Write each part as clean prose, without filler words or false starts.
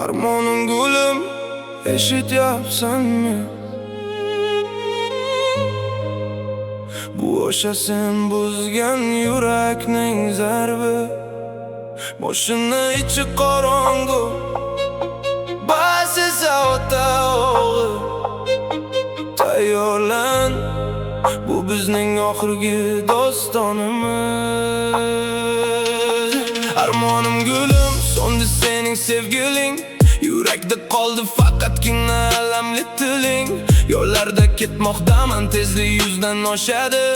Armonim gulim, eshityapsanmi? Bu o'sha sen buzgan yurakning zarbi. Moshina ichi qorong'u, bas esa o'ta og'ir. Tayyorlan, bu bizning oxirgi dostonimiz. Armonim gulim, so'ndi sening sevgiling. Yurakda qoldi faqatgina alamli tiling. Yo'llarda ketmoqdaman, tezlik yuzdan oshadi.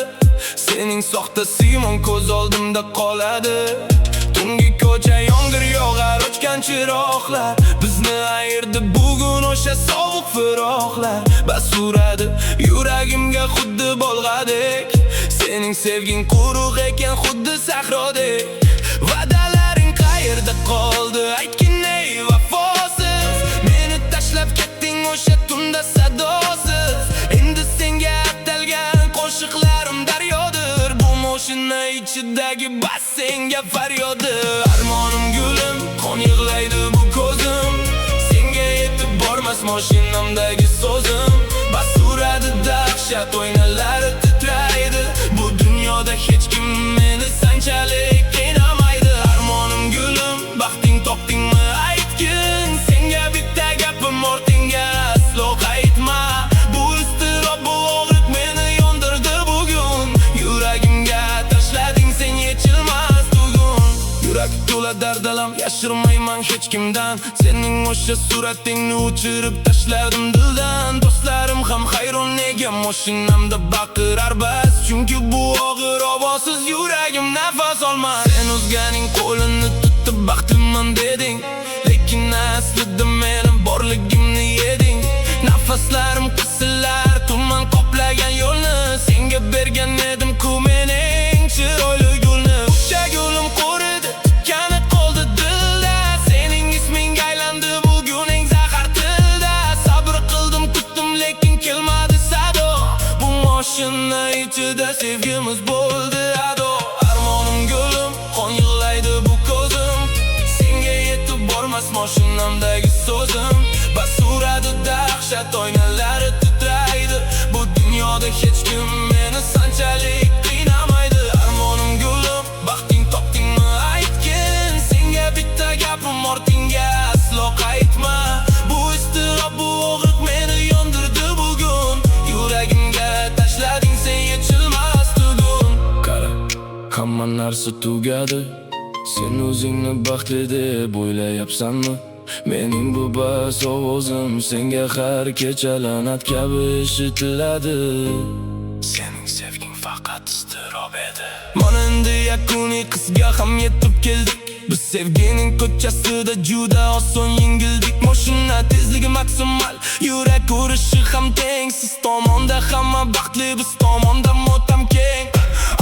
Sening soxta siymon ko'z oldimda qoladi. Tungi ko'cha yomg'ir yog'ar, o'chgan chiroqlar. Bizni ayirdi bugun o'sha sovuq firoqlar. Bas uradi yuragimga xuddi bolg'adek. Sening sevging quruq ekan xuddi sahrodek. Va'dalaring qayerda qoldi, aytgin ey vafosiz. Meni tashlab ketding o'sha tunda sadosiz. Endi senga atalgan qo'shiqlarim daryodir. Bu moshina ichidagi bas senga faryodir. Armonim gulim, qon yig'laydi bu ko'zim. Senga yetib bormas moshinamdagi so'zim. Bas uradi dahshat, o'ynalari titraydi. Bu dunyoda hech kim meni sanchalik qiynamaydi. Armonim gulim, baxting topdingmi aytgin. Senga bitta gapim, ortingga aslo qaytma. Bu iztirob, bu og'riq meni yondirdi bugun. Yuragimga tashlading sen yechilmas tugun. Yurak to'la dardalam, yashirmayman hech kimdan. Sening o'sha suratingni o'chirib tashladim dildan. Do'stlarim ham hayron, nega moshinamda baqirar bas. Chunki bu og'ir ovozsiz yuragim nafas olmas. Sen o'zganing qo'lini tutib baxtliman deding, lekin aslida meni borligimni yeding. Nafaslarim qisillar, tuman qoplagan yo'lni. Senga bergan edim-ku mening chiroyli gulni. O'sha gulim quridi, tikkani qoldi dilda. Sening isming aylandi bugun eng zahar tilda. Sabr qildim, kutdim, lekin kelmadi sado. Bu moshina ichida sevgimiz bo'ldi ado. Armonim gulim, qon yig'laydi bu ko'zim. Senga yetib bormas moshinamdagi so'zim. Bas uradi dahshat, oynalari titraydi. Bu dunyoda hech kim meni sanchalik qiynamaydi. Armonim gulim, baxting topdingmi aytgin. Senga bitta gapim, ortingga aslo qaytma. Bu iztirob, bu og'riq meni yondirdi bugun. Yuragimga tashlading sen yechilmas tugun. Qara, hamma narsa tugadi. Sen o'zingni baxtli deb o'ylayapsanmi? Mening bu bas ovozim senga har kecha la'nat kabi eshitiladi. Sening sevging faqat iztirob edi. Mana endi yakuniy qisga ham yetib keldik. Biz sevgining ko'chasida juda oson yengildik. Moshina tezligi maksimal, yurak urishi ham teng. Siz tomonda hamma baxtli, biz tomonda motam keng.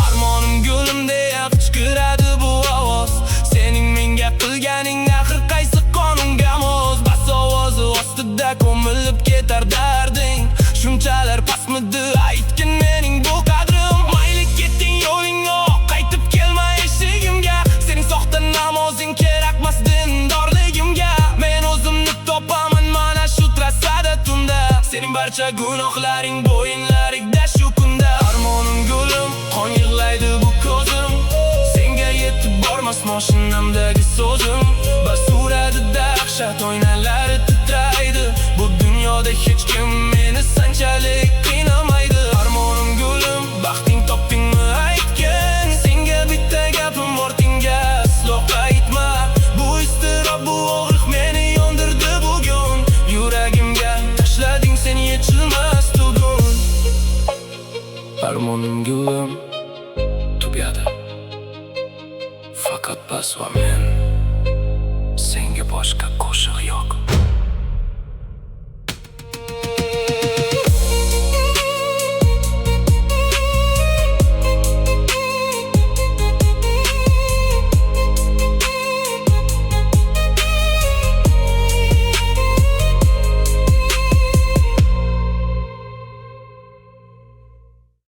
Armonim gulim deya qichqiradi bu ovoz. Sening menga qilganing axir qaysi qonunga mos? Bas ovozi ostida ko'milib ketar darding. Shunchalar pasmidi aytgin mening bu qadrim. Mayli ketding yo'lingga, qaytib kelma eshigimga. Sening soxta namozing kerakmas dindorligimga. Men o'zimni topaman mana shu trassada tunda. Sening barcha gunohlaring bo'yinlarigda shu kunda. Armonim gulim, qon yig'laydi bu ko'zim. Senga yetib bormas moshinamdagi so'zim. Bas uradi dahshat, oynalari titraydi. Bu dunyoda hech kim meni sanchalik qiynamaydi. Armonim gulim, baxting topdingmi aytgin. Senga bitta gapim, ortingga aslo qaytma. Bu iztirob, bu og'riq meni yondirdi bugun. Yuragimga tashlading sen yechilmas tugun. Armonim gulim tugadi. Faqat bas va men senga boshqa qo'shiq